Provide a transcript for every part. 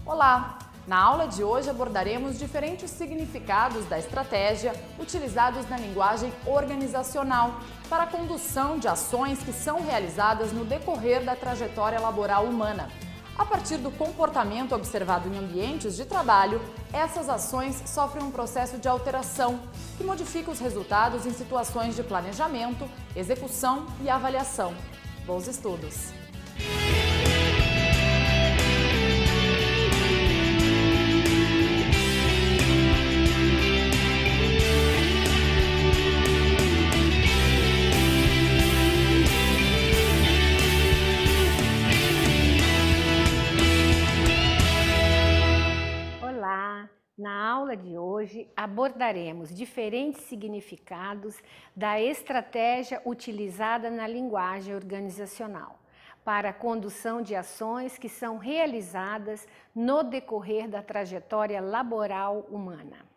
Olá! Na aula de hoje abordaremos diferentes significados da estratégia utilizados na linguagem organizacional para a condução de ações que são realizadas no decorrer da trajetória laboral humana. A partir do comportamento observado em ambientes de trabalho, essas ações sofrem um processo de alteração que modifica os resultados em situações de planejamento, execução e avaliação. Bons estudos! Na aula de hoje abordaremos diferentes significados da estratégia utilizada na linguagem organizacional para a condução de ações que são realizadas no decorrer da trajetória laboral humana.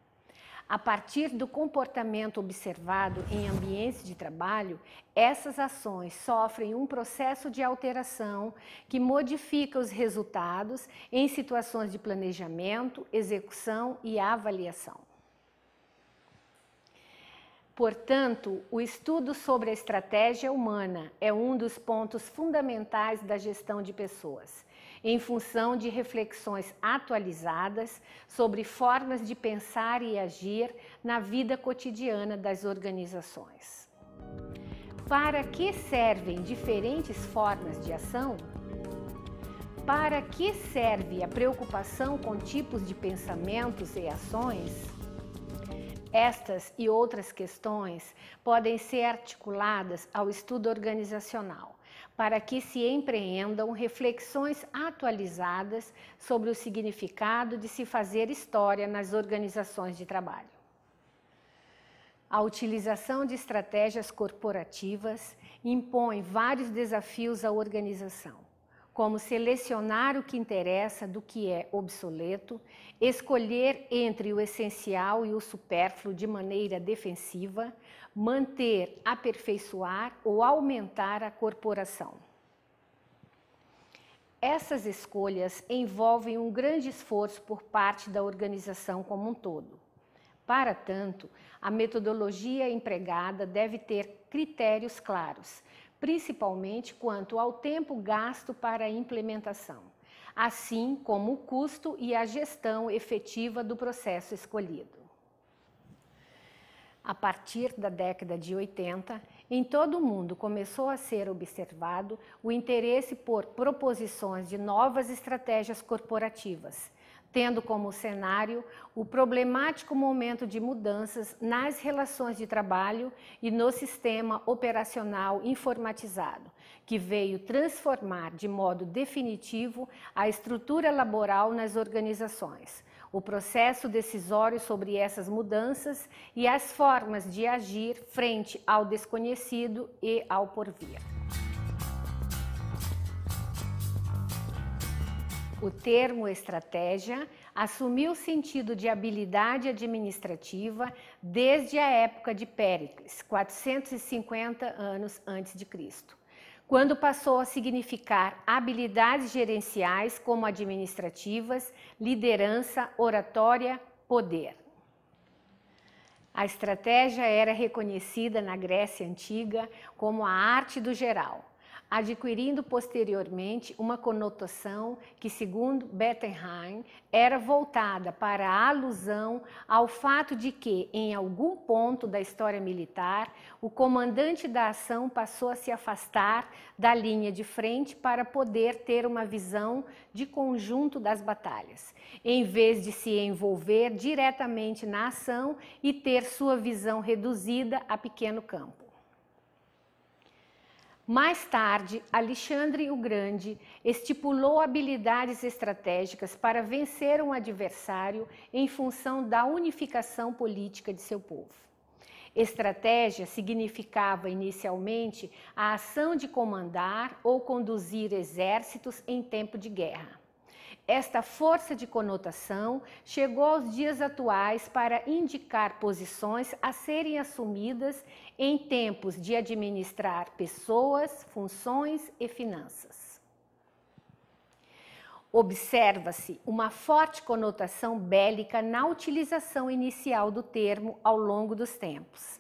A partir do comportamento observado em ambientes de trabalho, essas ações sofrem um processo de alteração que modifica os resultados em situações de planejamento, execução e avaliação. Portanto, o estudo sobre a estratégia humana é um dos pontos fundamentais da gestão de pessoas, em função de reflexões atualizadas sobre formas de pensar e agir na vida cotidiana das organizações. Para que servem diferentes formas de ação? Para que serve a preocupação com tipos de pensamentos e ações? Estas e outras questões podem ser articuladas ao estudo organizacional, para que se empreendam reflexões atualizadas sobre o significado de se fazer história nas organizações de trabalho. A utilização de estratégias corporativas impõe vários desafios à organização, como selecionar o que interessa do que é obsoleto, escolher entre o essencial e o supérfluo de maneira defensiva, manter, aperfeiçoar ou aumentar a corporação. Essas escolhas envolvem um grande esforço por parte da organização como um todo. Para tanto, a metodologia empregada deve ter critérios claros, principalmente quanto ao tempo gasto para a implementação, assim como o custo e a gestão efetiva do processo escolhido. A partir da década de 80, em todo o mundo começou a ser observado o interesse por proposições de novas estratégias corporativas, tendo como cenário o problemático momento de mudanças nas relações de trabalho e no sistema operacional informatizado, que veio transformar de modo definitivo a estrutura laboral nas organizações, o processo decisório sobre essas mudanças e as formas de agir frente ao desconhecido e ao porvir. O termo estratégia assumiu o sentido de habilidade administrativa desde a época de Péricles, 450 anos antes de Cristo, quando passou a significar habilidades gerenciais como administrativas, liderança, oratória, poder. A estratégia era reconhecida na Grécia Antiga como a arte do geral, adquirindo posteriormente uma conotação que, segundo Bettelheim, era voltada para a alusão ao fato de que, em algum ponto da história militar, o comandante da ação passou a se afastar da linha de frente para poder ter uma visão de conjunto das batalhas, em vez de se envolver diretamente na ação e ter sua visão reduzida a pequeno campo. Mais tarde, Alexandre o Grande estipulou habilidades estratégicas para vencer um adversário em função da unificação política de seu povo. Estratégia significava inicialmente a ação de comandar ou conduzir exércitos em tempo de guerra. Esta força de conotação chegou aos dias atuais para indicar posições a serem assumidas em tempos de administrar pessoas, funções e finanças. Observa-se uma forte conotação bélica na utilização inicial do termo ao longo dos tempos.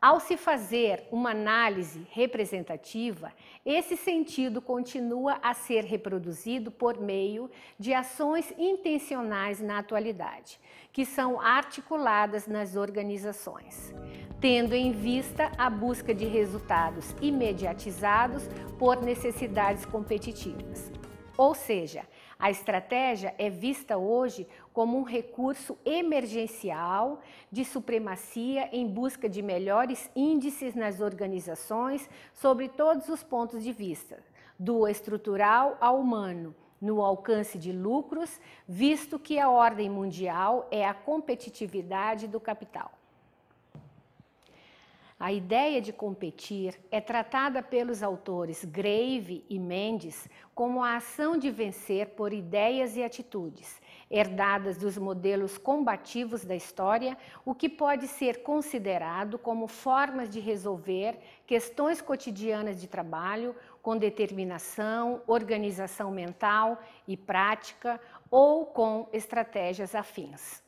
Ao se fazer uma análise representativa, esse sentido continua a ser reproduzido por meio de ações intencionais na atualidade, que são articuladas nas organizações, tendo em vista a busca de resultados imediatizados por necessidades competitivas. Ou seja, a estratégia é vista hoje como um recurso emergencial de supremacia em busca de melhores índices nas organizações sobre todos os pontos de vista, do estrutural ao humano, no alcance de lucros, visto que a ordem mundial é a competitividade do capital. A ideia de competir é tratada pelos autores Grave e Mendes como a ação de vencer por ideias e atitudes, herdadas dos modelos combativos da história, o que pode ser considerado como formas de resolver questões cotidianas de trabalho com determinação, organização mental e prática ou com estratégias afins.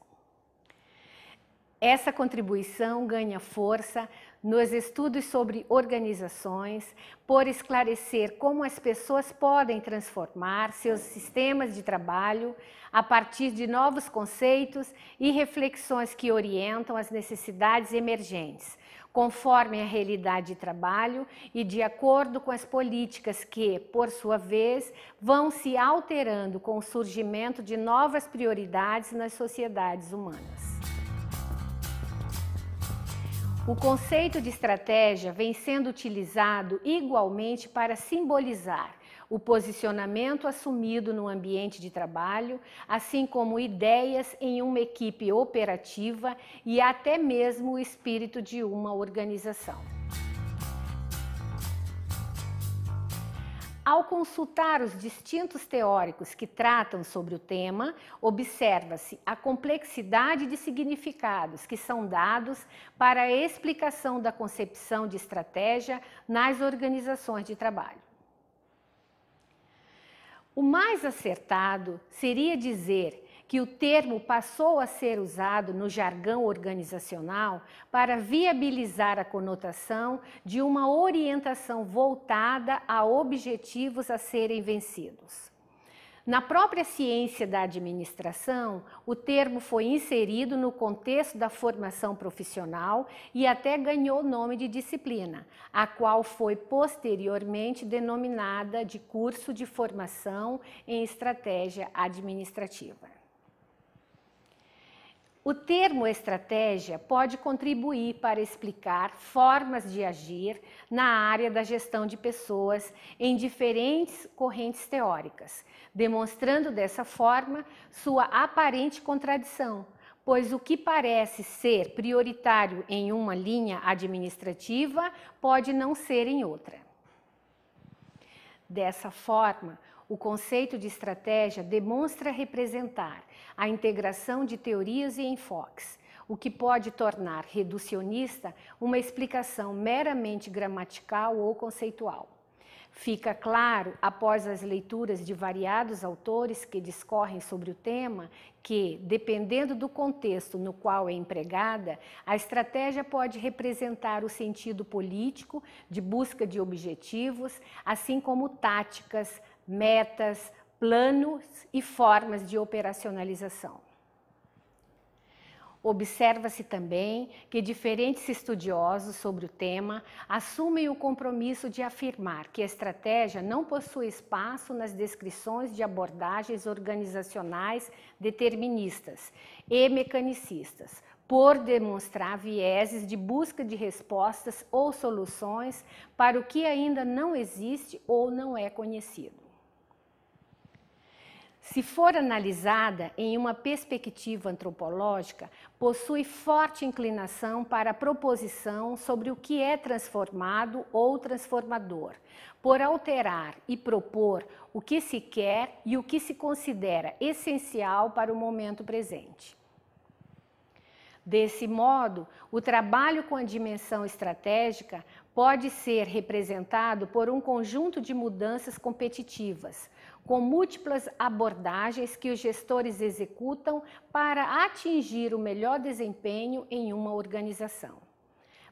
Essa contribuição ganha força nos estudos sobre organizações, por esclarecer como as pessoas podem transformar seus sistemas de trabalho a partir de novos conceitos e reflexões que orientam as necessidades emergentes, conforme a realidade de trabalho e de acordo com as políticas que, por sua vez, vão se alterando com o surgimento de novas prioridades nas sociedades humanas. O conceito de estratégia vem sendo utilizado igualmente para simbolizar o posicionamento assumido no ambiente de trabalho, assim como ideias em uma equipe operativa e até mesmo o espírito de uma organização. Ao consultar os distintos teóricos que tratam sobre o tema, observa-se a complexidade de significados que são dados para a explicação da concepção de estratégia nas organizações de trabalho. O mais acertado seria dizer que o termo passou a ser usado no jargão organizacional para viabilizar a conotação de uma orientação voltada a objetivos a serem vencidos. Na própria ciência da administração, o termo foi inserido no contexto da formação profissional e até ganhou o nome de disciplina, a qual foi posteriormente denominada de curso de formação em estratégia administrativa. O termo estratégia pode contribuir para explicar formas de agir na área da gestão de pessoas em diferentes correntes teóricas, demonstrando dessa forma sua aparente contradição, pois o que parece ser prioritário em uma linha administrativa pode não ser em outra. Dessa forma, o conceito de estratégia demonstra representar a integração de teorias e enfoques, o que pode tornar reducionista uma explicação meramente gramatical ou conceitual. Fica claro, após as leituras de variados autores que discorrem sobre o tema, que, dependendo do contexto no qual é empregada, a estratégia pode representar o sentido político de busca de objetivos, assim como táticas, metas, planos e formas de operacionalização. Observa-se também que diferentes estudiosos sobre o tema assumem o compromisso de afirmar que a estratégia não possui espaço nas descrições de abordagens organizacionais deterministas e mecanicistas, por demonstrar vieses de busca de respostas ou soluções para o que ainda não existe ou não é conhecido. Se for analisada em uma perspectiva antropológica, possui forte inclinação para a proposição sobre o que é transformado ou transformador, por alterar e propor o que se quer e o que se considera essencial para o momento presente. Desse modo, o trabalho com a dimensão estratégica pode ser representado por um conjunto de mudanças competitivas, com múltiplas abordagens que os gestores executam para atingir o melhor desempenho em uma organização.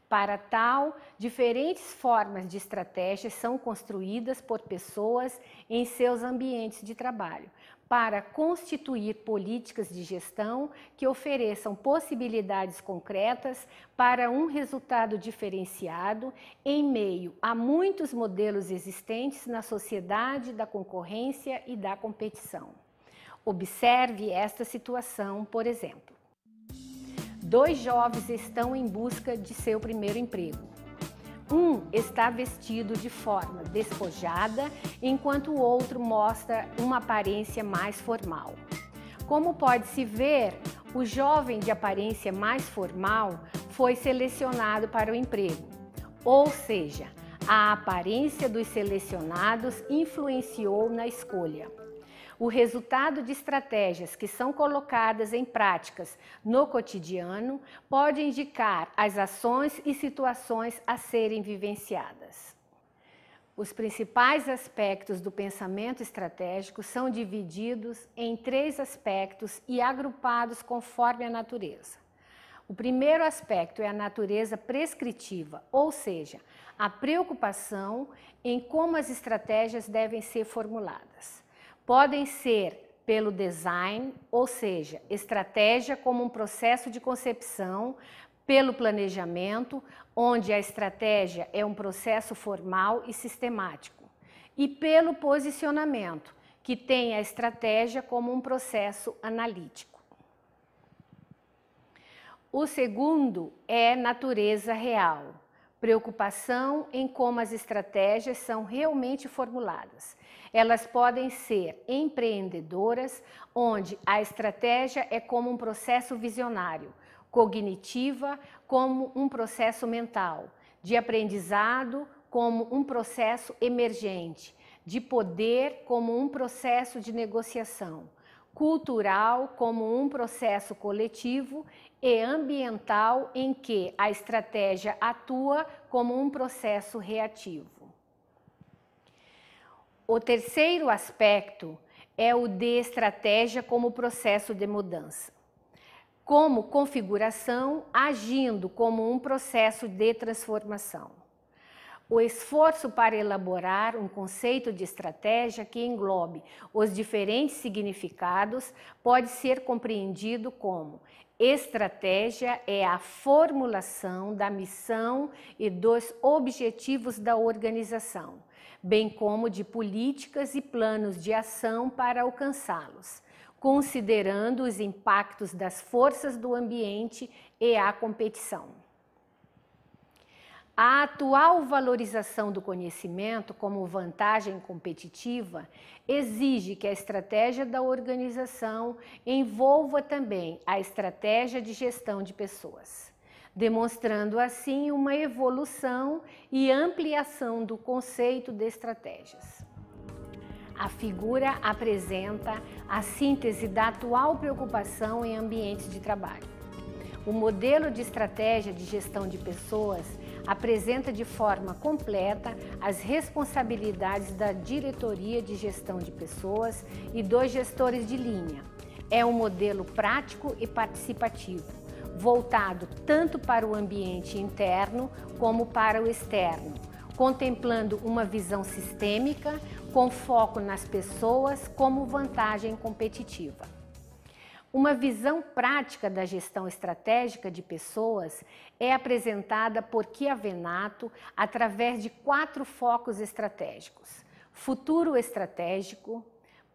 Para tal, diferentes formas de estratégias são construídas por pessoas em seus ambientes de trabalho, para constituir políticas de gestão que ofereçam possibilidades concretas para um resultado diferenciado em meio a muitos modelos existentes na sociedade da concorrência e da competição. Observe esta situação, por exemplo. 2 jovens estão em busca de seu primeiro emprego. Um está vestido de forma despojada, enquanto o outro mostra uma aparência mais formal. Como pode-se ver, o jovem de aparência mais formal foi selecionado para o emprego, ou seja, a aparência dos selecionados influenciou na escolha. O resultado de estratégias que são colocadas em práticas no cotidiano pode indicar as ações e situações a serem vivenciadas. Os principais aspectos do pensamento estratégico são divididos em 3 aspectos e agrupados conforme a natureza. O primeiro aspecto é a natureza prescritiva, ou seja, a preocupação em como as estratégias devem ser formuladas. Podem ser pelo design, ou seja, estratégia como um processo de concepção, pelo planejamento, onde a estratégia é um processo formal e sistemático, e pelo posicionamento, que tem a estratégia como um processo analítico. O segundo é natureza real, preocupação em como as estratégias são realmente formuladas. Elas podem ser empreendedoras, onde a estratégia é como um processo visionário, cognitiva como um processo mental, de aprendizado como um processo emergente, de poder como um processo de negociação, cultural como um processo coletivo e ambiental em que a estratégia atua como um processo reativo. O terceiro aspecto é o de estratégia como processo de mudança, como configuração agindo como um processo de transformação. O esforço para elaborar um conceito de estratégia que englobe os diferentes significados pode ser compreendido como: estratégia é a formulação da missão e dos objetivos da organização, bem como de políticas e planos de ação para alcançá-los, considerando os impactos das forças do ambiente e a competição. A atual valorização do conhecimento como vantagem competitiva exige que a estratégia da organização envolva também a estratégia de gestão de pessoas, demonstrando assim uma evolução e ampliação do conceito de estratégias. A figura apresenta a síntese da atual preocupação em ambientes de trabalho. O modelo de estratégia de gestão de pessoas apresenta de forma completa as responsabilidades da diretoria de gestão de pessoas e dos gestores de linha. É um modelo prático e participativo, voltado tanto para o ambiente interno como para o externo, contemplando uma visão sistêmica com foco nas pessoas como vantagem competitiva. Uma visão prática da gestão estratégica de pessoas é apresentada por Chiavenato através de 4 focos estratégicos: futuro estratégico,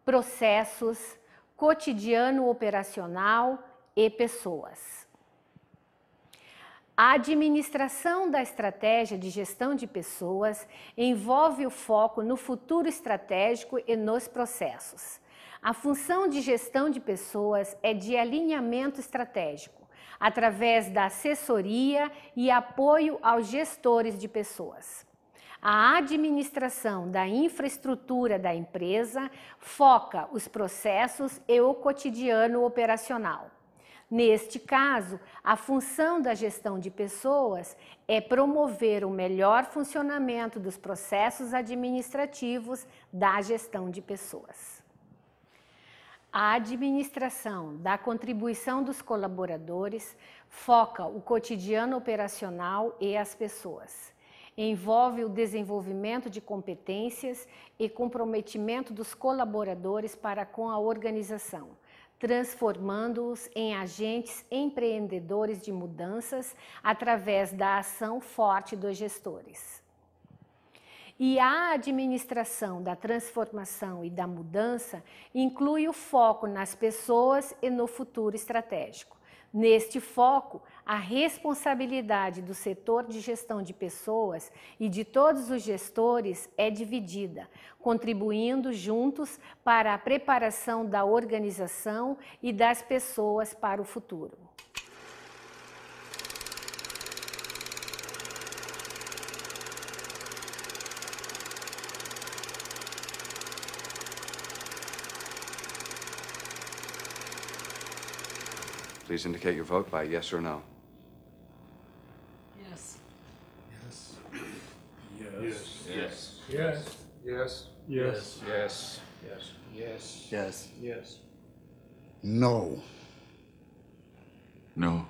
processos, cotidiano operacional e pessoas. A administração da estratégia de gestão de pessoas envolve o foco no futuro estratégico e nos processos. A função de gestão de pessoas é de alinhamento estratégico, através da assessoria e apoio aos gestores de pessoas. A administração da infraestrutura da empresa foca os processos e o cotidiano operacional. Neste caso, a função da gestão de pessoas é promover o melhor funcionamento dos processos administrativos da gestão de pessoas. A administração da contribuição dos colaboradores foca o cotidiano operacional e as pessoas. Envolve o desenvolvimento de competências e comprometimento dos colaboradores para com a organização, transformando-os em agentes empreendedores de mudanças através da ação forte dos gestores. E a administração da transformação e da mudança inclui o foco nas pessoas e no futuro estratégico. Neste foco, a responsabilidade do setor de gestão de pessoas e de todos os gestores é dividida, contribuindo juntos para a preparação da organização e das pessoas para o futuro. Please indicate your vote by yes or no. Yes. Yes. Yes. Yes. Yes. Yes. Yes. Yes. Yes. Yes. Yes. No. No.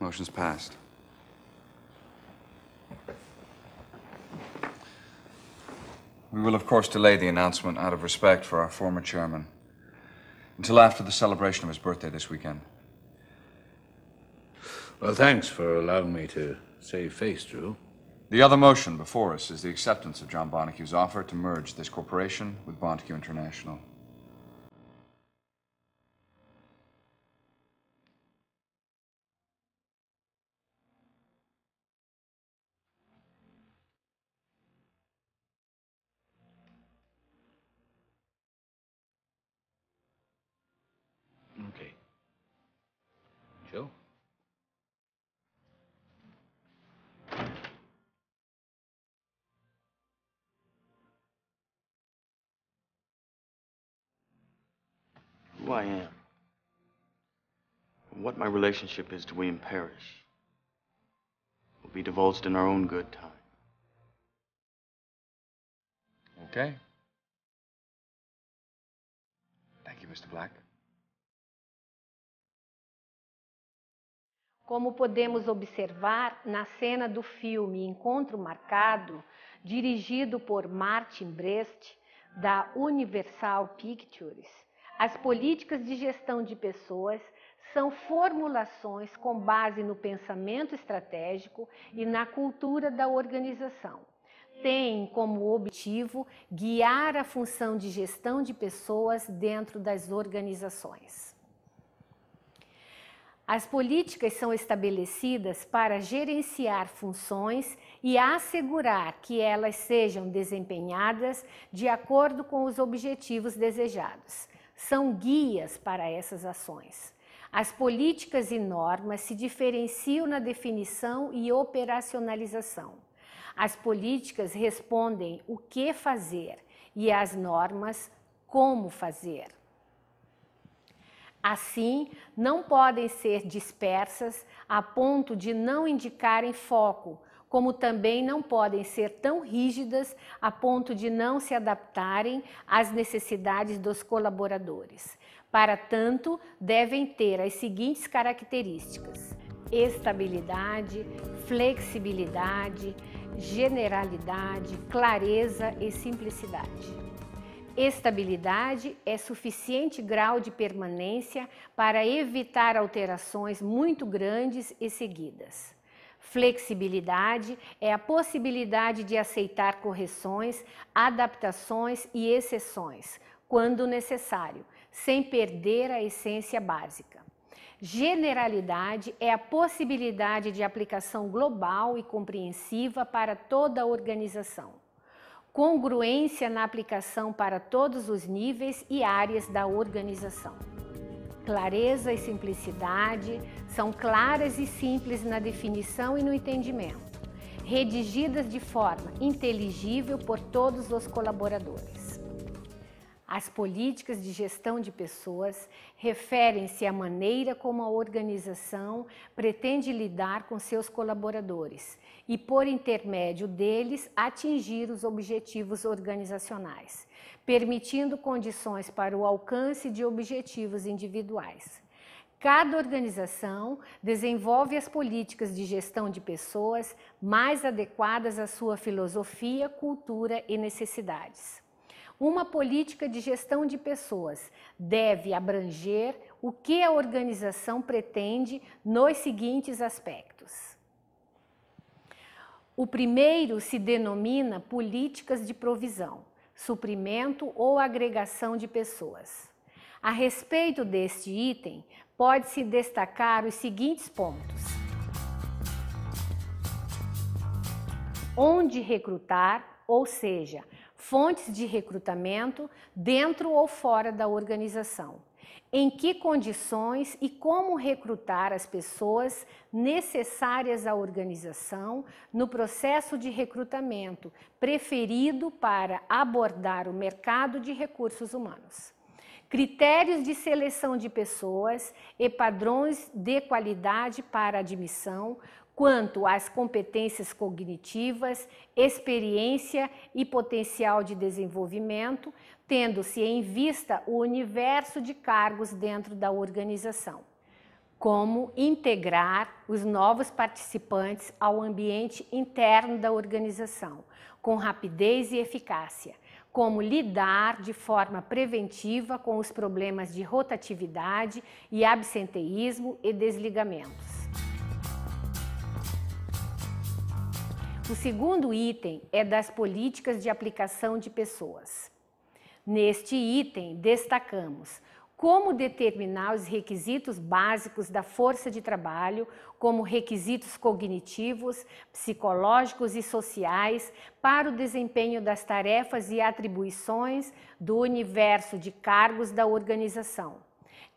Motion's passed. We will, of course, delay the announcement out of respect for our former chairman until after the celebration of his birthday this weekend. Well, thanks for allowing me to save face, Drew. The other motion before us is the acceptance of John Bonnecue's offer to merge this corporation with Bonneque International. Okay. Joe? Who I am, and what my relationship is to William Parrish, will be divulged in our own good time. Okay. Thank you, Mr. Black. Como podemos observar na cena do filme Encontro Marcado, dirigido por Martin Brest, da Universal Pictures, as políticas de gestão de pessoas são formulações com base no pensamento estratégico e na cultura da organização. Têm como objetivo guiar a função de gestão de pessoas dentro das organizações. As políticas são estabelecidas para gerenciar funções e assegurar que elas sejam desempenhadas de acordo com os objetivos desejados. São guias para essas ações. As políticas e normas se diferenciam na definição e operacionalização. As políticas respondem o que fazer e as normas como fazer. Assim, não podem ser dispersas a ponto de não indicarem foco, como também não podem ser tão rígidas a ponto de não se adaptarem às necessidades dos colaboradores. Para tanto, devem ter as seguintes características: estabilidade, flexibilidade, generalidade, clareza e simplicidade. Estabilidade é suficiente grau de permanência para evitar alterações muito grandes e seguidas. Flexibilidade é a possibilidade de aceitar correções, adaptações e exceções, quando necessário, sem perder a essência básica. Generalidade é a possibilidade de aplicação global e compreensiva para toda a organização. Congruência na aplicação para todos os níveis e áreas da organização. Clareza e simplicidade são claras e simples na definição e no entendimento, redigidas de forma inteligível por todos os colaboradores. As políticas de gestão de pessoas referem-se à maneira como a organização pretende lidar com seus colaboradores e, por intermédio deles, atingir os objetivos organizacionais, permitindo condições para o alcance de objetivos individuais. Cada organização desenvolve as políticas de gestão de pessoas mais adequadas à sua filosofia, cultura e necessidades. Uma política de gestão de pessoas deve abranger o que a organização pretende nos seguintes aspectos. O primeiro se denomina políticas de provisão, suprimento ou agregação de pessoas. A respeito deste item, pode-se destacar os seguintes pontos: onde recrutar, ou seja, fontes de recrutamento dentro ou fora da organização. Em que condições e como recrutar as pessoas necessárias à organização no processo de recrutamento preferido para abordar o mercado de recursos humanos. Critérios de seleção de pessoas e padrões de qualidade para admissão quanto às competências cognitivas, experiência e potencial de desenvolvimento, tendo-se em vista o universo de cargos dentro da organização. Como integrar os novos participantes ao ambiente interno da organização, com rapidez e eficácia. Como lidar de forma preventiva com os problemas de rotatividade e absenteísmo e desligamentos. O segundo item é das políticas de aplicação de pessoas. Neste item, destacamos como determinar os requisitos básicos da força de trabalho, como requisitos cognitivos, psicológicos e sociais para o desempenho das tarefas e atribuições do universo de cargos da organização.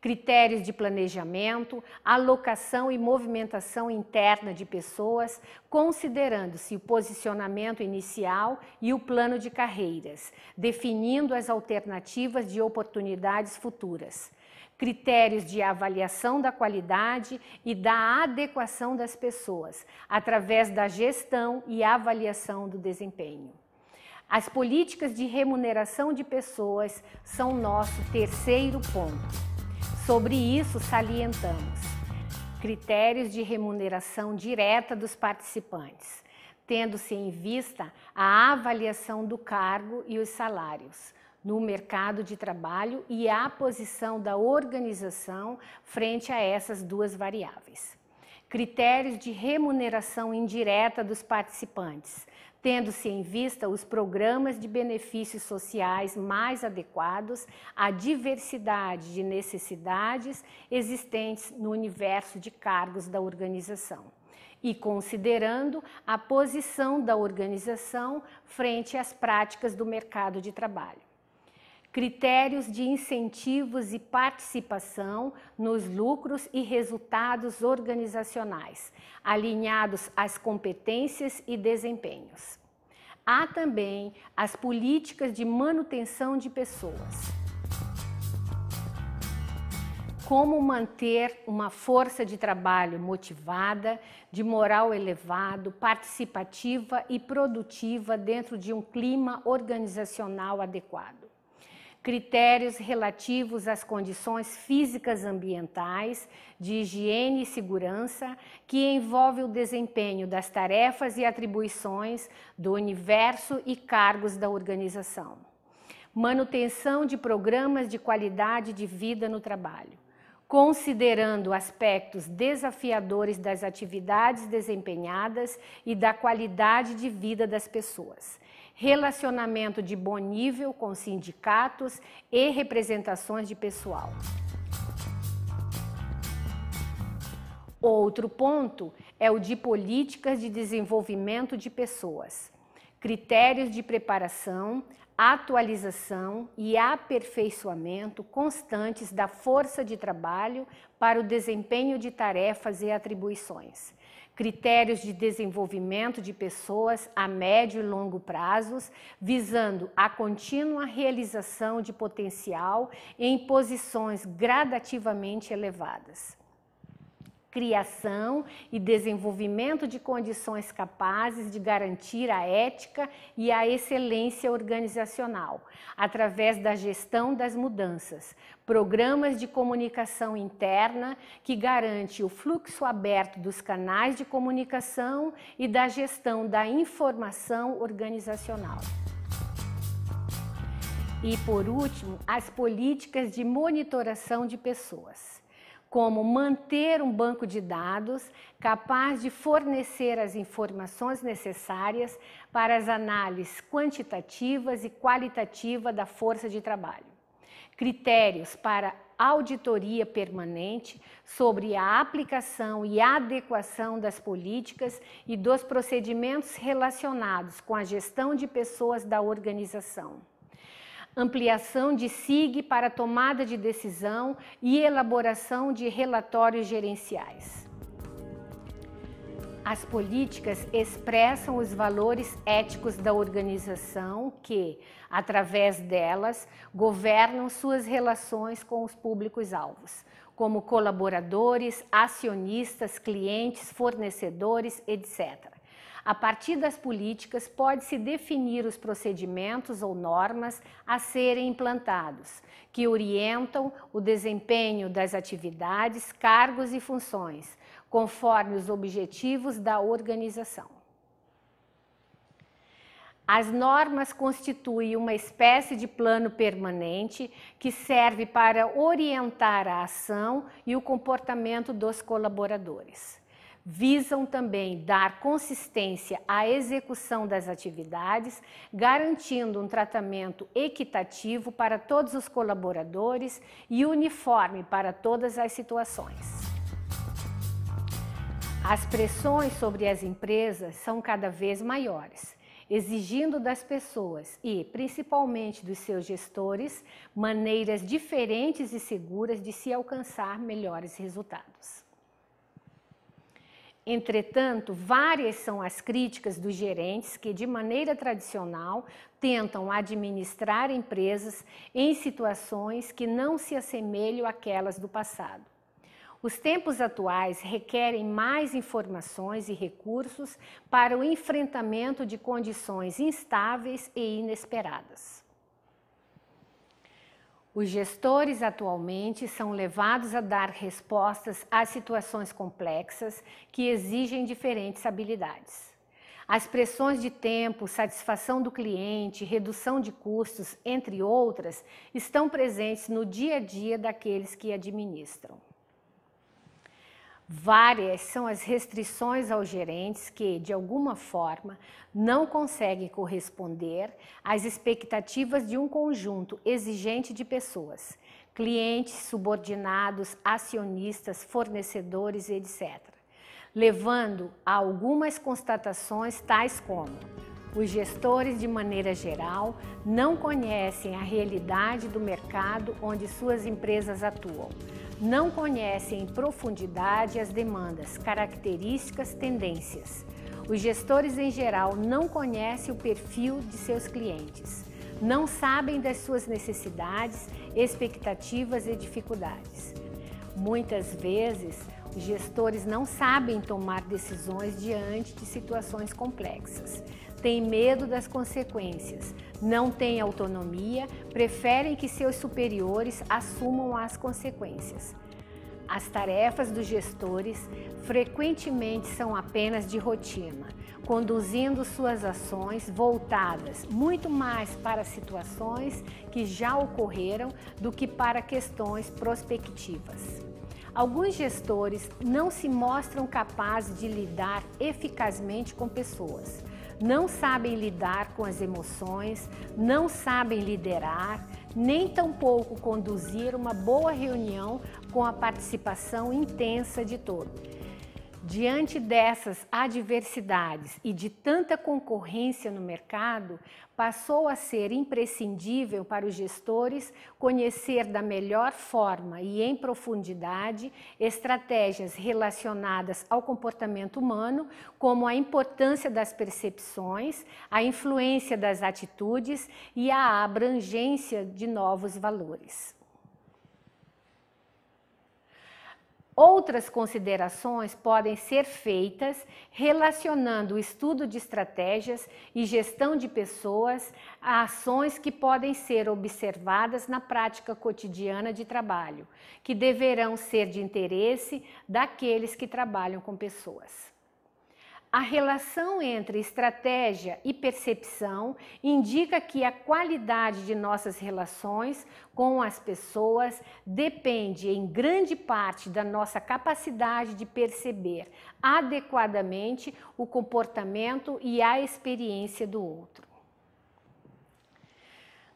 Critérios de planejamento, alocação e movimentação interna de pessoas, considerando-se o posicionamento inicial e o plano de carreiras, definindo as alternativas de oportunidades futuras. Critérios de avaliação da qualidade e da adequação das pessoas, através da gestão e avaliação do desempenho. As políticas de remuneração de pessoas são nosso terceiro ponto. Sobre isso, salientamos critérios de remuneração direta dos participantes, tendo-se em vista a avaliação do cargo e os salários no mercado de trabalho e a posição da organização frente a essas duas variáveis. Critérios de remuneração indireta dos participantes, tendo-se em vista os programas de benefícios sociais mais adequados à diversidade de necessidades existentes no universo de cargos da organização e considerando a posição da organização frente às práticas do mercado de trabalho. Critérios de incentivos e participação nos lucros e resultados organizacionais, alinhados às competências e desempenhos. Há também as políticas de manutenção de pessoas. Como manter uma força de trabalho motivada, de moral elevado, participativa e produtiva dentro de um clima organizacional adequado. Critérios relativos às condições físicas ambientais, de higiene e segurança, que envolve o desempenho das tarefas e atribuições do universo e cargos da organização. Manutenção de programas de qualidade de vida no trabalho, considerando aspectos desafiadores das atividades desempenhadas e da qualidade de vida das pessoas. Relacionamento de bom nível com sindicatos e representações de pessoal. Outro ponto é o de políticas de desenvolvimento de pessoas, critérios de preparação, atualização e aperfeiçoamento constantes da força de trabalho para o desempenho de tarefas e atribuições. critérios de desenvolvimento de pessoas a médio e longo prazos, visando a contínua realização de potencial em posições gradativamente elevadas. Criação e desenvolvimento de condições capazes de garantir a ética e a excelência organizacional, através da gestão das mudanças, programas de comunicação interna que garante o fluxo aberto dos canais de comunicação e da gestão da informação organizacional. E, por último, as políticas de monitoração de pessoas, como manter um banco de dados capaz de fornecer as informações necessárias para as análises quantitativas e qualitativas da força de trabalho. Critérios para auditoria permanente sobre a aplicação e adequação das políticas e dos procedimentos relacionados com a gestão de pessoas da organização. Ampliação de SIG para tomada de decisão e elaboração de relatórios gerenciais. As políticas expressam os valores éticos da organização que, através delas, governam suas relações com os públicos-alvos, como colaboradores, acionistas, clientes, fornecedores, etc. A partir das políticas, pode-se definir os procedimentos ou normas a serem implantados, que orientam o desempenho das atividades, cargos e funções, conforme os objetivos da organização. As normas constituem uma espécie de plano permanente que serve para orientar a ação e o comportamento dos colaboradores. Visam também dar consistência à execução das atividades, garantindo um tratamento equitativo para todos os colaboradores e uniforme para todas as situações. As pressões sobre as empresas são cada vez maiores, exigindo das pessoas e, principalmente dos seus gestores, maneiras diferentes e seguras de se alcançar melhores resultados. Entretanto, várias são as críticas dos gerentes que, de maneira tradicional, tentam administrar empresas em situações que não se assemelham àquelas do passado. Os tempos atuais requerem mais informações e recursos para o enfrentamento de condições instáveis e inesperadas. Os gestores atualmente são levados a dar respostas a situações complexas que exigem diferentes habilidades. As pressões de tempo, satisfação do cliente, redução de custos, entre outras, estão presentes no dia a dia daqueles que administram. Várias são as restrições aos gerentes que, de alguma forma, não conseguem corresponder às expectativas de um conjunto exigente de pessoas, clientes, subordinados, acionistas, fornecedores, etc., levando a algumas constatações tais como: os gestores, de maneira geral, não conhecem a realidade do mercado onde suas empresas atuam, não conhecem em profundidade as demandas, características, tendências. Os gestores, em geral, não conhecem o perfil de seus clientes, não sabem das suas necessidades, expectativas e dificuldades. Muitas vezes, os gestores não sabem tomar decisões diante de situações complexas. Têm medo das consequências, não têm autonomia, preferem que seus superiores assumam as consequências. As tarefas dos gestores frequentemente são apenas de rotina, conduzindo suas ações voltadas muito mais para situações que já ocorreram do que para questões prospectivas. Alguns gestores não se mostram capazes de lidar eficazmente com pessoas, não sabem lidar com as emoções, não sabem liderar, nem tampouco conduzir uma boa reunião com a participação intensa de todos. Diante dessas adversidades e de tanta concorrência no mercado, passou a ser imprescindível para os gestores conhecer da melhor forma e em profundidade estratégias relacionadas ao comportamento humano, como a importância das percepções, a influência das atitudes e a abrangência de novos valores. Outras considerações podem ser feitas relacionando o estudo de estratégias e gestão de pessoas a ações que podem ser observadas na prática cotidiana de trabalho, que deverão ser de interesse daqueles que trabalham com pessoas. A relação entre estratégia e percepção indica que a qualidade de nossas relações com as pessoas depende em grande parte da nossa capacidade de perceber adequadamente o comportamento e a experiência do outro.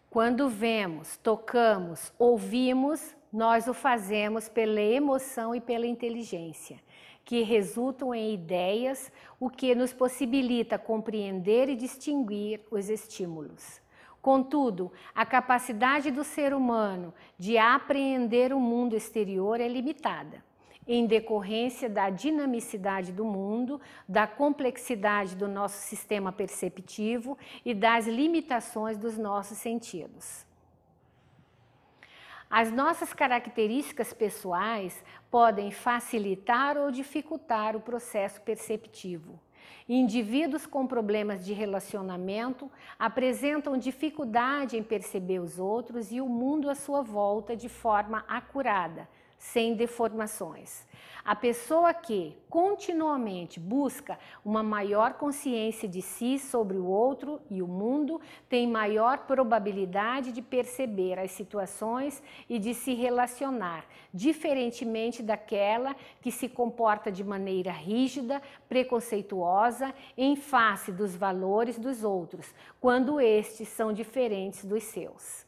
Quando vemos, tocamos, ouvimos, nós o fazemos pela emoção e pela inteligência, que resultam em ideias, o que nos possibilita compreender e distinguir os estímulos. Contudo, a capacidade do ser humano de apreender o mundo exterior é limitada, em decorrência da dinamicidade do mundo, da complexidade do nosso sistema perceptivo e das limitações dos nossos sentidos. As nossas características pessoais podem facilitar ou dificultar o processo perceptivo. Indivíduos com problemas de relacionamento apresentam dificuldade em perceber os outros e o mundo à sua volta de forma acurada, sem deformações. A pessoa que continuamente busca uma maior consciência de si sobre o outro e o mundo tem maior probabilidade de perceber as situações e de se relacionar, diferentemente daquela que se comporta de maneira rígida, preconceituosa, em face dos valores dos outros, quando estes são diferentes dos seus.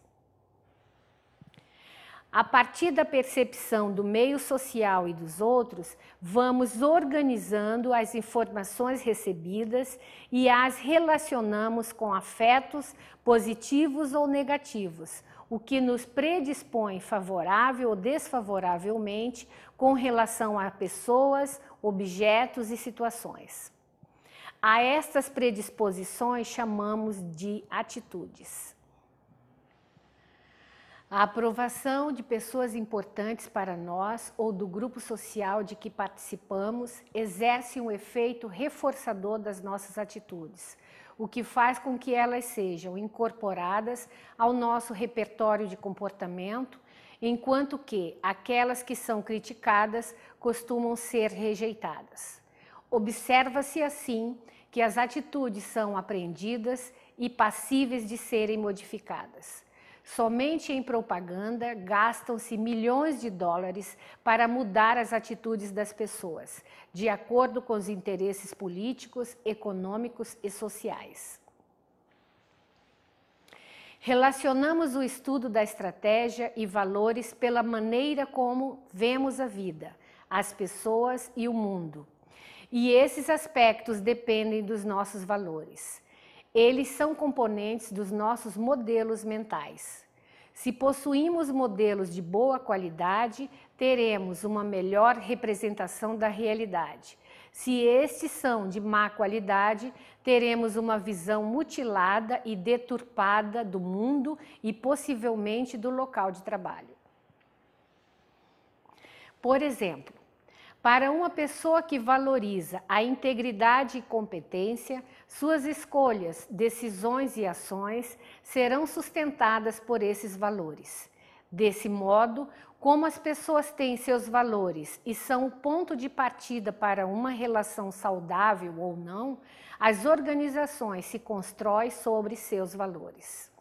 A partir da percepção do meio social e dos outros, vamos organizando as informações recebidas e as relacionamos com afetos positivos ou negativos, o que nos predispõe favorável ou desfavoravelmente com relação a pessoas, objetos e situações. A estas predisposições chamamos de atitudes. A aprovação de pessoas importantes para nós ou do grupo social de que participamos exerce um efeito reforçador das nossas atitudes, o que faz com que elas sejam incorporadas ao nosso repertório de comportamento, enquanto que aquelas que são criticadas costumam ser rejeitadas. Observa-se assim que as atitudes são aprendidas e passíveis de serem modificadas. Somente em propaganda gastam-se milhões de dólares para mudar as atitudes das pessoas, de acordo com os interesses políticos, econômicos e sociais. Relacionamos o estudo da estratégia e valores pela maneira como vemos a vida, as pessoas e o mundo. E esses aspectos dependem dos nossos valores. Eles são componentes dos nossos modelos mentais. Se possuímos modelos de boa qualidade, teremos uma melhor representação da realidade. Se estes são de má qualidade, teremos uma visão mutilada e deturpada do mundo e possivelmente do local de trabalho. Por exemplo, para uma pessoa que valoriza a integridade e competência, suas escolhas, decisões e ações serão sustentadas por esses valores. Desse modo, como as pessoas têm seus valores e são o ponto de partida para uma relação saudável ou não, as organizações se constroem sobre seus valores.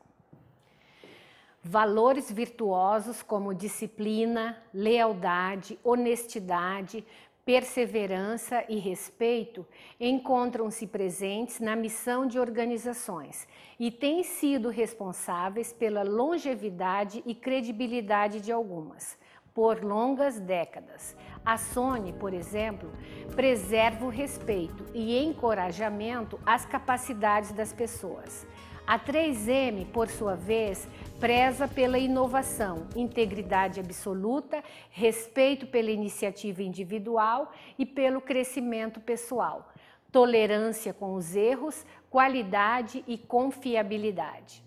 Valores virtuosos como disciplina, lealdade, honestidade, perseverança e respeito encontram-se presentes na missão de organizações e têm sido responsáveis pela longevidade e credibilidade de algumas, por longas décadas. A Sony, por exemplo, preserva o respeito e encorajamento às capacidades das pessoas. A 3M, por sua vez, preza pela inovação, integridade absoluta, respeito pela iniciativa individual e pelo crescimento pessoal, tolerância com os erros, qualidade e confiabilidade.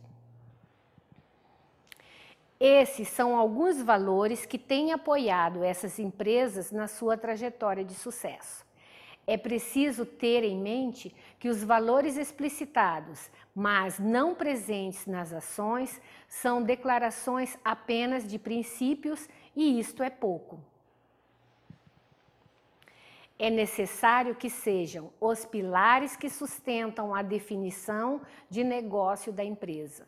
Esses são alguns valores que têm apoiado essas empresas na sua trajetória de sucesso. É preciso ter em mente que os valores explicitados, mas não presentes nas ações, são declarações apenas de princípios e isto é pouco. É necessário que sejam os pilares que sustentam a definição de negócio da empresa.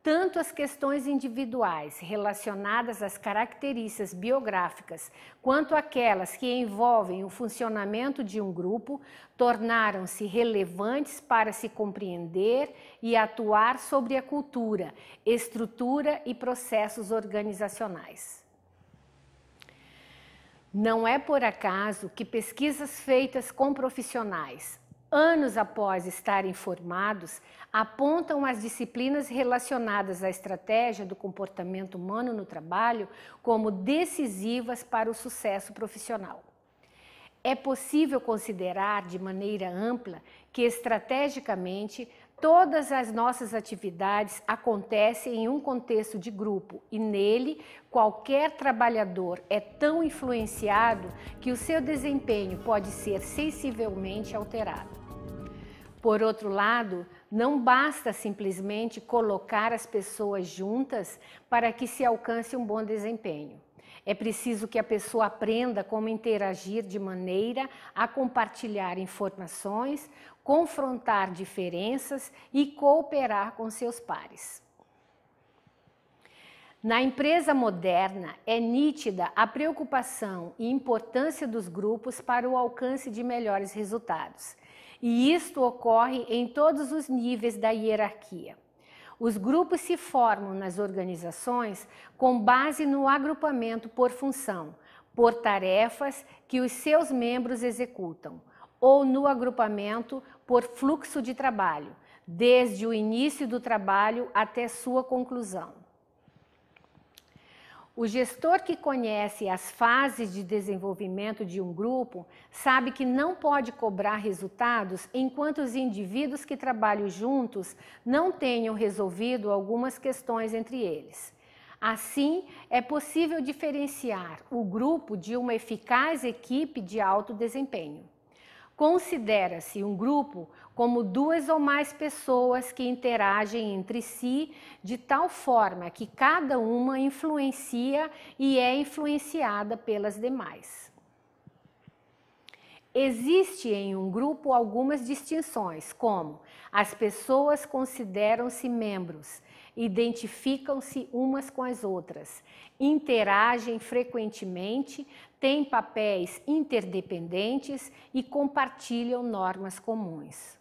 Tanto as questões individuais relacionadas às características biográficas, quanto aquelas que envolvem o funcionamento de um grupo, tornaram-se relevantes para se compreender e atuar sobre a cultura, estrutura e processos organizacionais. Não é por acaso que pesquisas feitas com profissionais, anos após estarem formados, apontam as disciplinas relacionadas à estratégia do comportamento humano no trabalho como decisivas para o sucesso profissional. É possível considerar de maneira ampla que, estrategicamente, todas as nossas atividades acontecem em um contexto de grupo e, nele, qualquer trabalhador é tão influenciado que o seu desempenho pode ser sensivelmente alterado. Por outro lado, não basta simplesmente colocar as pessoas juntas para que se alcance um bom desempenho. É preciso que a pessoa aprenda como interagir de maneira a compartilhar informações, confrontar diferenças e cooperar com seus pares. Na empresa moderna, é nítida a preocupação e importância dos grupos para o alcance de melhores resultados. E isto ocorre em todos os níveis da hierarquia. Os grupos se formam nas organizações com base no agrupamento por função, por tarefas que os seus membros executam, ou no agrupamento por fluxo de trabalho, desde o início do trabalho até sua conclusão. O gestor que conhece as fases de desenvolvimento de um grupo sabe que não pode cobrar resultados enquanto os indivíduos que trabalham juntos não tenham resolvido algumas questões entre eles. Assim, é possível diferenciar o grupo de uma eficaz equipe de alto desempenho. Considera-se um grupo como duas ou mais pessoas que interagem entre si de tal forma que cada uma influencia e é influenciada pelas demais. Existe em um grupo algumas distinções, como as pessoas consideram-se membros, identificam-se umas com as outras, interagem frequentemente, têm papéis interdependentes e compartilham normas comuns.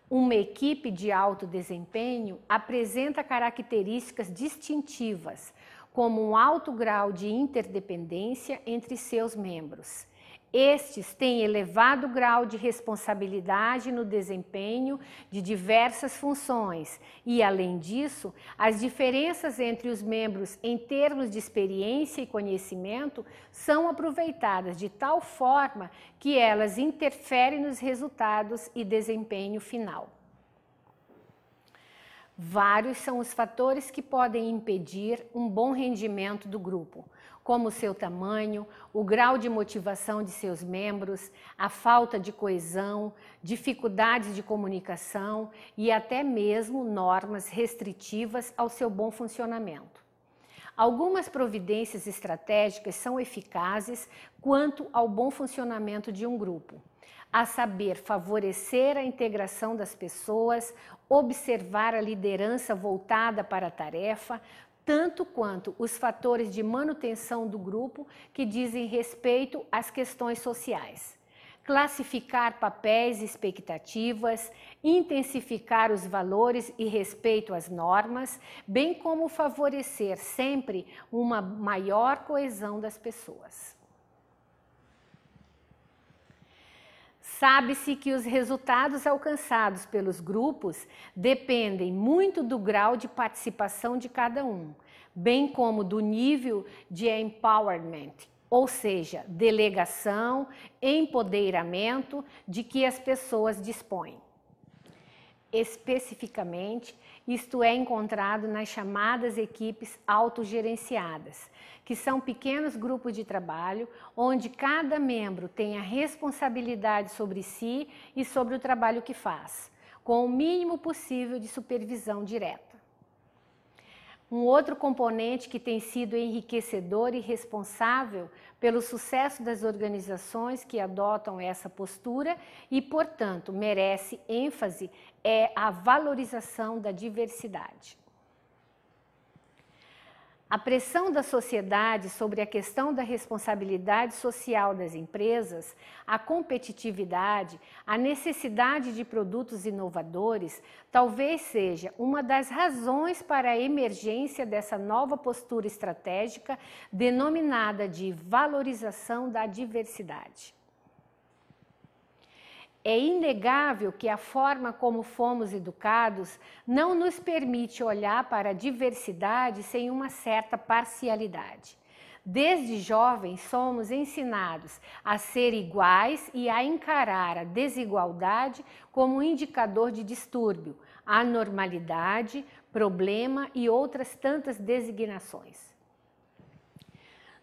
Uma equipe de alto desempenho apresenta características distintivas, como um alto grau de interdependência entre seus membros. Estes têm elevado grau de responsabilidade no desempenho de diversas funções e, além disso, as diferenças entre os membros em termos de experiência e conhecimento são aproveitadas de tal forma que elas interferem nos resultados e desempenho final. Vários são os fatores que podem impedir um bom rendimento do grupo, como seu tamanho, o grau de motivação de seus membros, a falta de coesão, dificuldades de comunicação e até mesmo normas restritivas ao seu bom funcionamento. Algumas providências estratégicas são eficazes quanto ao bom funcionamento de um grupo, a saber, favorecer a integração das pessoas, observar a liderança voltada para a tarefa, tanto quanto os fatores de manutenção do grupo que dizem respeito às questões sociais. classificar papéis e expectativas, intensificar os valores e respeito às normas, bem como favorecer sempre uma maior coesão das pessoas. Sabe-se que os resultados alcançados pelos grupos dependem muito do grau de participação de cada um, bem como do nível de empowerment, ou seja, delegação, empoderamento de que as pessoas dispõem. Especificamente, isto é encontrado nas chamadas equipes autogerenciadas, que são pequenos grupos de trabalho onde cada membro tem a responsabilidade sobre si e sobre o trabalho que faz, com o mínimo possível de supervisão direta. Um outro componente que tem sido enriquecedor e responsável pelo sucesso das organizações que adotam essa postura e, portanto, merece ênfase é a valorização da diversidade. A pressão da sociedade sobre a questão da responsabilidade social das empresas, a competitividade, a necessidade de produtos inovadores, talvez seja uma das razões para a emergência dessa nova postura estratégica denominada de valorização da diversidade. É inegável que a forma como fomos educados não nos permite olhar para a diversidade sem uma certa parcialidade. Desde jovens somos ensinados a ser iguais e a encarar a desigualdade como um indicador de distúrbio, anormalidade, problema e outras tantas designações.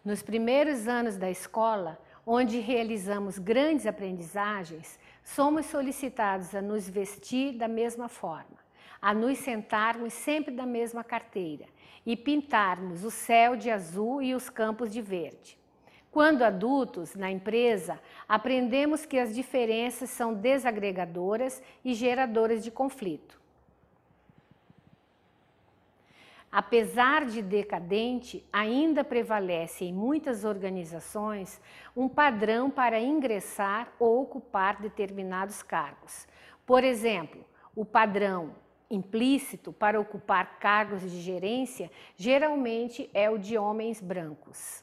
Nos primeiros anos da escola, onde realizamos grandes aprendizagens, somos solicitados a nos vestir da mesma forma, a nos sentarmos sempre da mesma carteira e pintarmos o céu de azul e os campos de verde. Quando adultos, na empresa, aprendemos que as diferenças são desagregadoras e geradoras de conflito. Apesar de decadente, ainda prevalece em muitas organizações um padrão para ingressar ou ocupar determinados cargos. Por exemplo, o padrão implícito para ocupar cargos de gerência geralmente é o de homens brancos.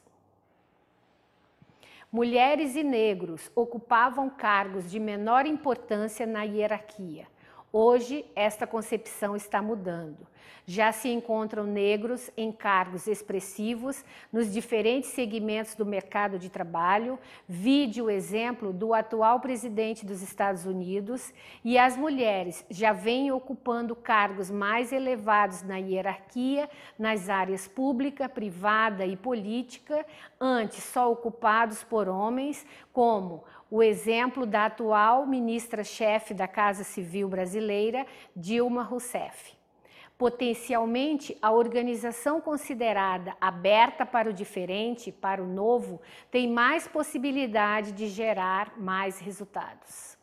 Mulheres e negros ocupavam cargos de menor importância na hierarquia. Hoje, esta concepção está mudando. Já se encontram negros em cargos expressivos nos diferentes segmentos do mercado de trabalho, vide o exemplo do atual presidente dos Estados Unidos, e as mulheres já vêm ocupando cargos mais elevados na hierarquia, nas áreas pública, privada e política, antes só ocupados por homens, como o exemplo da atual ministra-chefe da Casa Civil brasileira, Dilma Rousseff. Potencialmente, a organização considerada aberta para o diferente, para o novo, tem mais possibilidade de gerar mais resultados.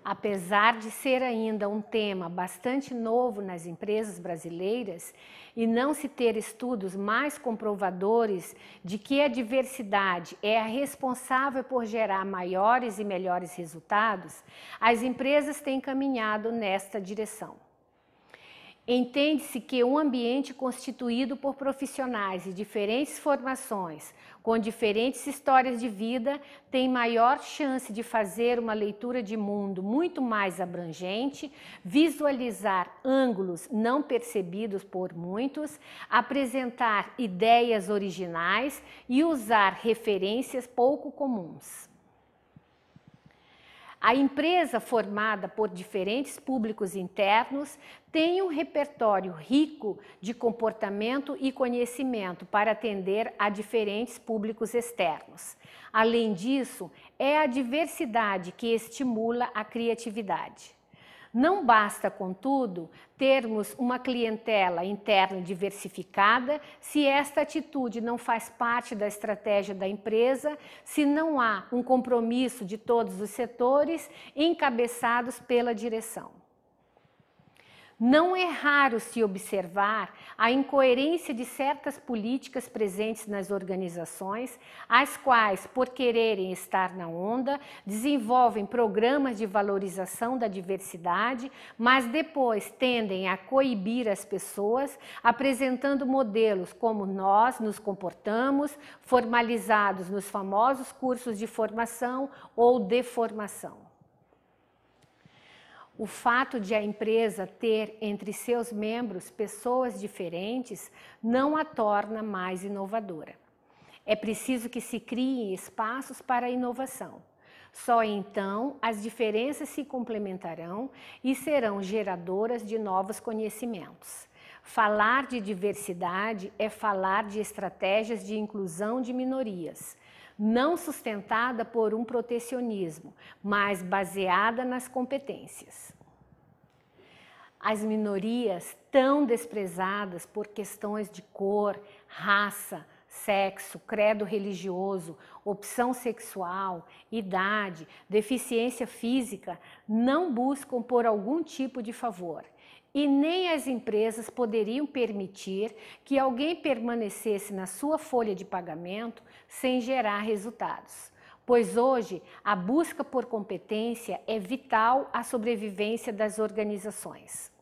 Apesar de ser ainda um tema bastante novo nas empresas brasileiras e não se ter estudos mais comprovadores de que a diversidade é a responsável por gerar maiores e melhores resultados, as empresas têm caminhado nesta direção. Entende-se que um ambiente constituído por profissionais de diferentes formações, com diferentes histórias de vida, tem maior chance de fazer uma leitura de mundo muito mais abrangente, visualizar ângulos não percebidos por muitos, apresentar ideias originais e usar referências pouco comuns. A empresa, formada por diferentes públicos internos, tem um repertório rico de comportamento e conhecimento para atender a diferentes públicos externos. Além disso, é a diversidade que estimula a criatividade. Não basta, contudo, termos uma clientela interna diversificada se esta atitude não faz parte da estratégia da empresa, se não há um compromisso de todos os setores encabeçados pela direção. Não é raro se observar a incoerência de certas políticas presentes nas organizações, as quais, por quererem estar na onda, desenvolvem programas de valorização da diversidade, mas depois tendem a coibir as pessoas, apresentando modelos como nós nos comportamos, formalizados nos famosos cursos de formação ou de formação. O fato de a empresa ter entre seus membros pessoas diferentes não a torna mais inovadora. É preciso que se criem espaços para a inovação. Só então as diferenças se complementarão e serão geradoras de novos conhecimentos. Falar de diversidade é falar de estratégias de inclusão de minorias, não sustentada por um protecionismo, mas baseada nas competências. As minorias tão desprezadas por questões de cor, raça, sexo, credo religioso, opção sexual, idade, deficiência física, não buscam por algum tipo de favor. E nem as empresas poderiam permitir que alguém permanecesse na sua folha de pagamento sem gerar resultados. Pois hoje a busca por competência é vital à sobrevivência das organizações.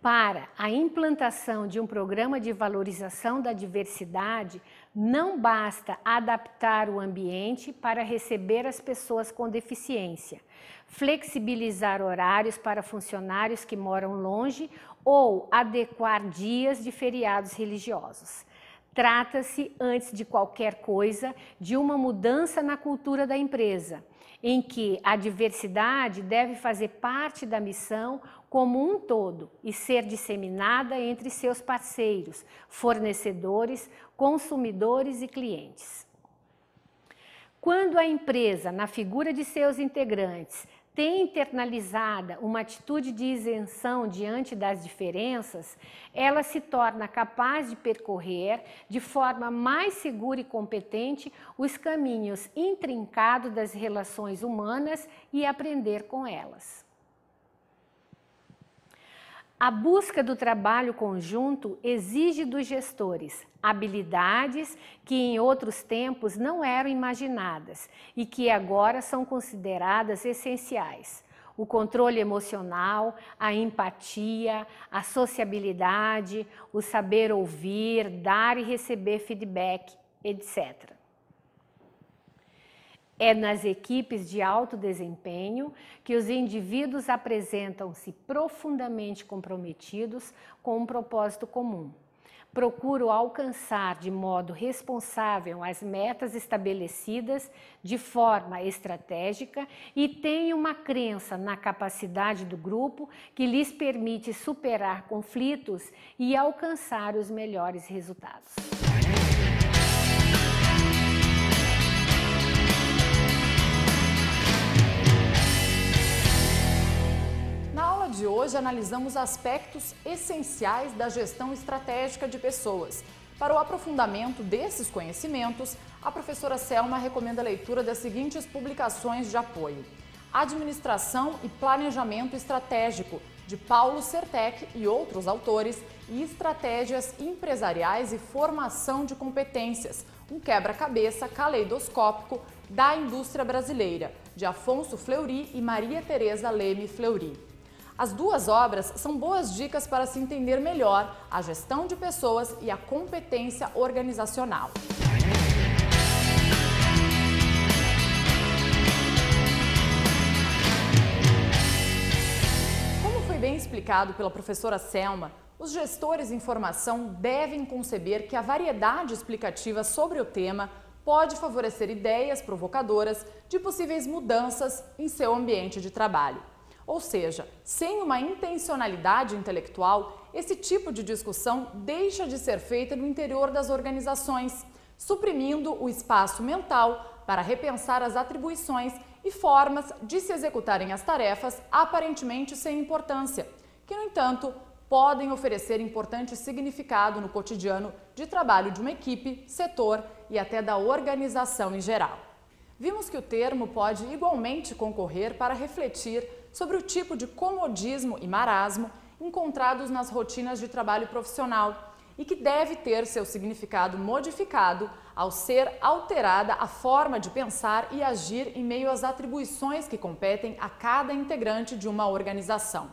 Para a implantação de um programa de valorização da diversidade, não basta adaptar o ambiente para receber as pessoas com deficiência, flexibilizar horários para funcionários que moram longe ou adequar dias de feriados religiosos. Trata-se, antes de qualquer coisa, de uma mudança na cultura da empresa, em que a diversidade deve fazer parte da missão como um todo e ser disseminada entre seus parceiros, fornecedores, consumidores e clientes. Quando a empresa, na figura de seus integrantes, tem internalizada uma atitude de isenção diante das diferenças, ela se torna capaz de percorrer de forma mais segura e competente os caminhos intrincados das relações humanas e aprender com elas. A busca do trabalho conjunto exige dos gestores habilidades que em outros tempos não eram imaginadas e que agora são consideradas essenciais. O controle emocional, a empatia, a sociabilidade, o saber ouvir, dar e receber feedback, etc. É nas equipes de alto desempenho que os indivíduos apresentam-se profundamente comprometidos com um propósito comum. Procuram alcançar de modo responsável as metas estabelecidas de forma estratégica e têm uma crença na capacidade do grupo que lhes permite superar conflitos e alcançar os melhores resultados. De hoje analisamos aspectos essenciais da gestão estratégica de pessoas. Para o aprofundamento desses conhecimentos, a professora Selma recomenda a leitura das seguintes publicações de apoio: Administração e Planejamento Estratégico, de Paulo Sertec e outros autores, e Estratégias Empresariais e Formação de Competências, um quebra-cabeça caleidoscópico da indústria brasileira, de Afonso Fleury e Maria Tereza Leme Fleury. As duas obras são boas dicas para se entender melhor a gestão de pessoas e a competência organizacional. Como foi bem explicado pela professora Selma, os gestores em formação devem conceber que a variedade explicativa sobre o tema pode favorecer ideias provocadoras de possíveis mudanças em seu ambiente de trabalho. Ou seja, sem uma intencionalidade intelectual, esse tipo de discussão deixa de ser feita no interior das organizações, suprimindo o espaço mental para repensar as atribuições e formas de se executarem as tarefas aparentemente sem importância, que, no entanto, podem oferecer importante significado no cotidiano de trabalho de uma equipe, setor e até da organização em geral. Vimos que o termo pode igualmente concorrer para refletir sobre o tipo de comodismo e marasmo encontrados nas rotinas de trabalho profissional e que deve ter seu significado modificado ao ser alterada a forma de pensar e agir em meio às atribuições que competem a cada integrante de uma organização.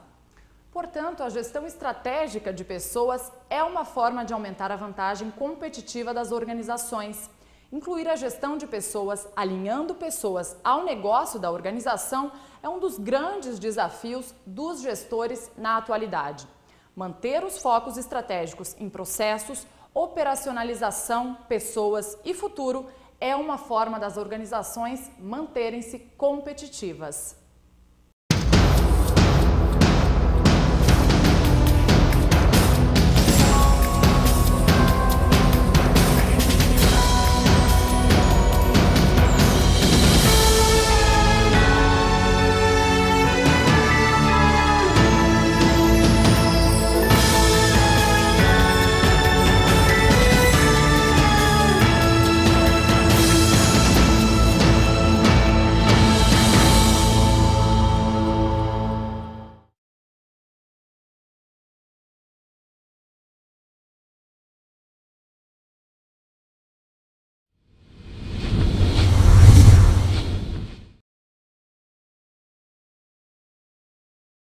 Portanto, a gestão estratégica de pessoas é uma forma de aumentar a vantagem competitiva das organizações. Incluir a gestão de pessoas, alinhando pessoas ao negócio da organização, é um dos grandes desafios dos gestores na atualidade. Manter os focos estratégicos em processos, operacionalização, pessoas e futuro é uma forma das organizações manterem-se competitivas.